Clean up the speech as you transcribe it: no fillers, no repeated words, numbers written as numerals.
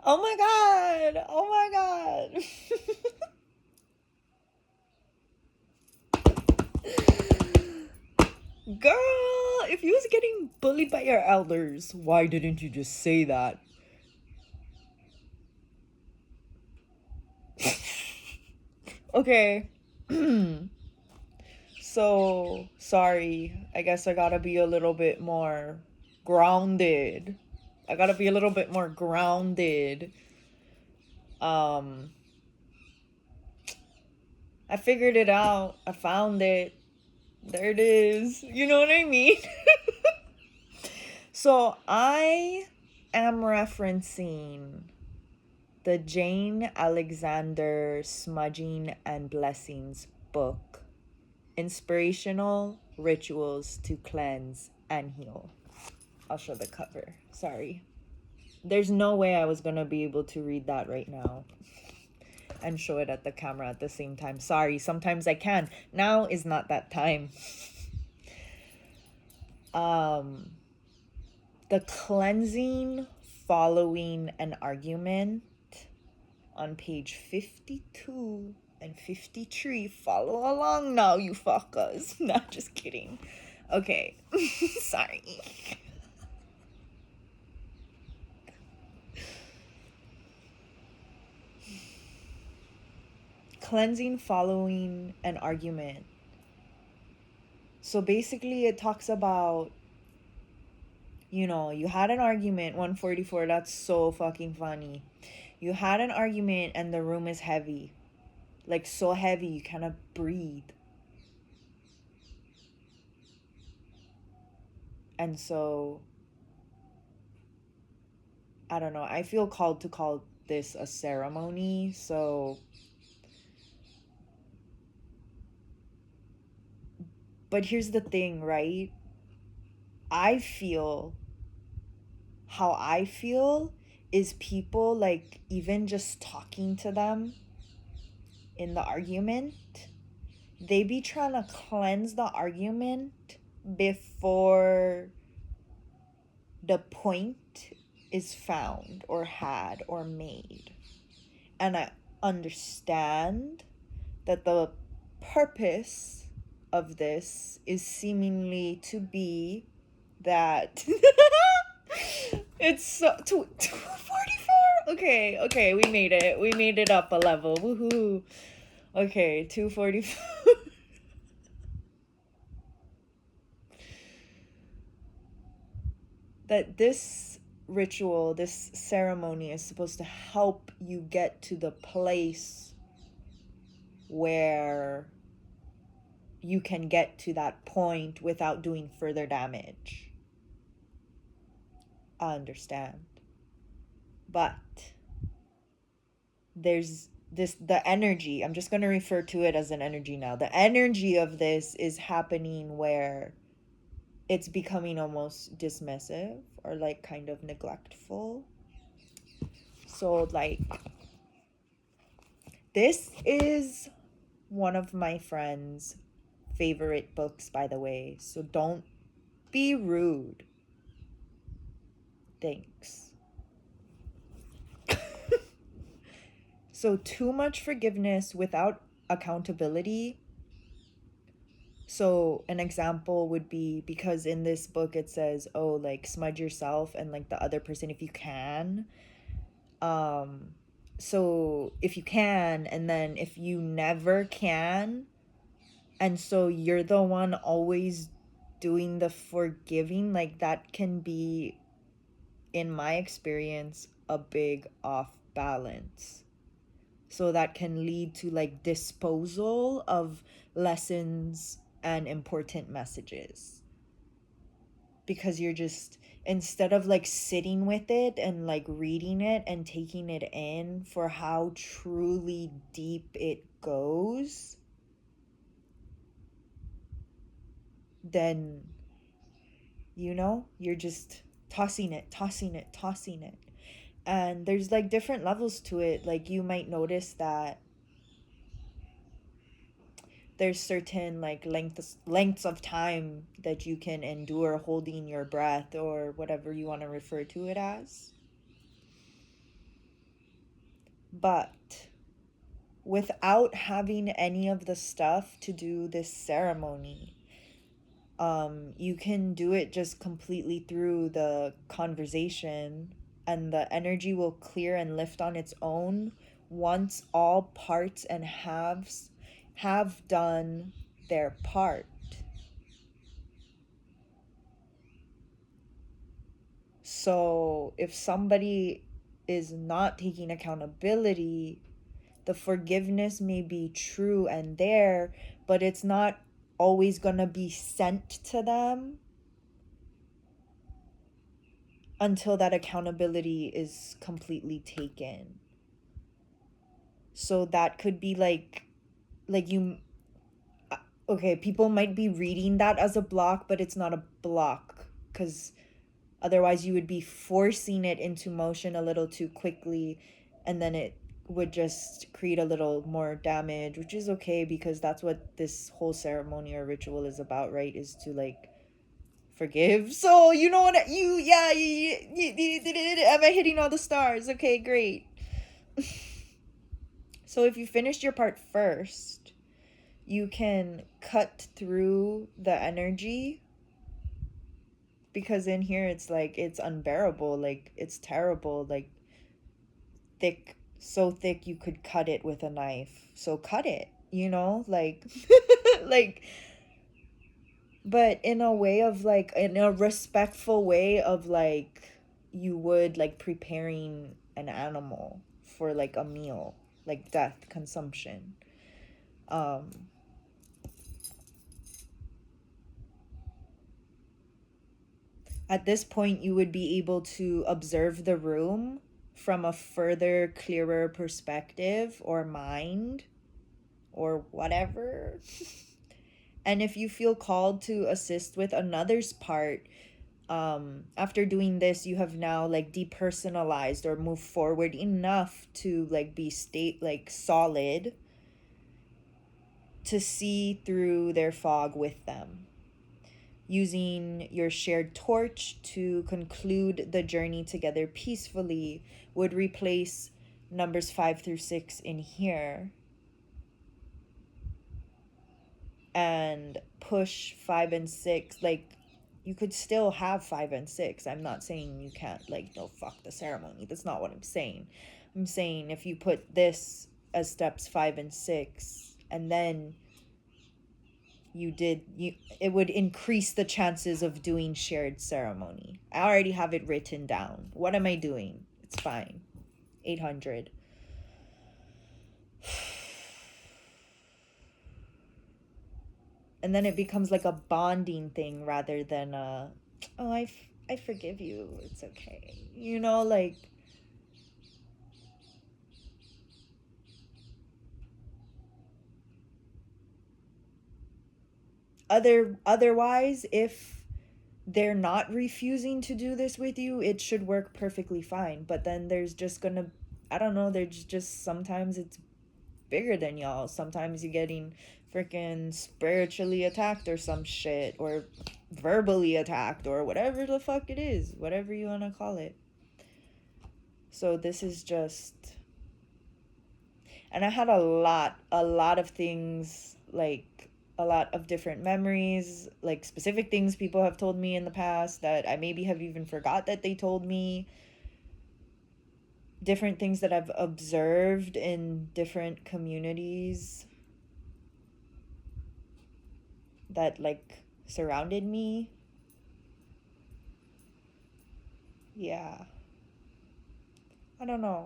Oh my god. Oh my god. Girl, if you was getting bullied by your elders, why didn't you just say that? Okay. So, sorry. I guess I gotta be a little bit more grounded. I gotta be a little bit more grounded. Um, I figured it out. I found it. There it is. You know what I mean? So, I am referencing the Jane Alexander Smudging and Blessings book, Inspirational Rituals to Cleanse and Heal. I'll show the cover. Sorry. There's no way I was gonna be able to read that right now and show it at the camera at the same time. Sorry, sometimes I can. Now is not that time. Um, the cleansing following an argument on page 52 and 53. Follow along now, you fuckers. Not just kidding. Okay. Sorry. Cleansing following an argument. So basically, it talks about, you had an argument, 144. That's so fucking funny. You had an argument and the room is heavy. Like, so heavy you cannot breathe. And so, I don't know. I feel called to call this a ceremony. So, but here's the thing, right? I feel how I feel is people, like, even just talking to them in the argument, they be trying to cleanse the argument before the point is found or had or made. And I understand that the purpose of this is seemingly to be that it's so 244. Okay, we made it. We made it up a level. Woohoo. Okay, 244. That this ritual, this ceremony is supposed to help you get to the place where you can get to that point without doing further damage. I understand. But there's the energy, I'm just going to refer to it as an energy now. The energy of this is happening where it's becoming almost dismissive or like kind of neglectful. So like, this is one of my friend's favorite books, by the way. So don't be rude. Thanks. So too much forgiveness without accountability. So an example would be, because in this book it says, oh, like smudge yourself and like the other person if you can. So if you can, and then if you never can, and so you're the one always doing the forgiving, like that can be, in my experience, a big off balance. So that can lead to like disposal of lessons and important messages, because you're just, instead of like sitting with it and like reading it and taking it in for how truly deep it goes, then you're just tossing it. And there's like different levels to it. Like you might notice that there's certain like lengths of time that you can endure holding your breath or whatever you want to refer to it as. But without having any of the stuff to do this ceremony, you can do it just completely through the conversation, and the energy will clear and lift on its own once all parts and halves have done their part. So if somebody is not taking accountability, the forgiveness may be true and there, but it's not always going to be sent to them until that accountability is completely taken. So that could be like you okay, people might be reading that as a block, but it's not a block, cuz otherwise you would be forcing it into motion a little too quickly, and then it would just create a little more damage, which is okay because that's what this whole ceremony or ritual is about, right? Is to like forgive. So you know what you yeah, am I hitting all the stars? Okay, great. So if you finished your part first, you can cut through the energy, because in here it's like it's unbearable, like it's terrible, like thick, so thick you could cut it with a knife. So cut it, like like, but in a way of like, in a respectful way of like you would like preparing an animal for like a meal, like death, consumption. um at this point you would be able to observe the room from a further clearer perspective or mind or whatever. And if you feel called to assist with another's part, after doing this, you have now like depersonalized or moved forward enough to like be state like solid to see through their fog with them. Using your shared torch to conclude the journey together peacefully would replace numbers 5 through 6 in here and push 5 and 6. Like, you could still have 5 and 6. I'm not saying you can't, like, no, fuck the ceremony. That's not what I'm saying. I'm saying if you put this as steps 5 and 6, and then it would increase the chances of doing shared ceremony. I already have it written down. What am I doing? It's fine. 800. And then it becomes like a bonding thing rather than oh, I forgive you, it's okay, like otherwise, if they're not refusing to do this with you, it should work perfectly fine. But then there's just gonna, I don't know, there's just sometimes it's bigger than y'all. Sometimes you're getting freaking spiritually attacked or some shit, or verbally attacked, or whatever the fuck it is, whatever you want to call it. So this is just, and I had a lot of things, like a lot of different memories, like specific things people have told me in the past that I maybe have even forgot that they told me, different things that I've observed in different communities that like surrounded me. Yeah, I don't know.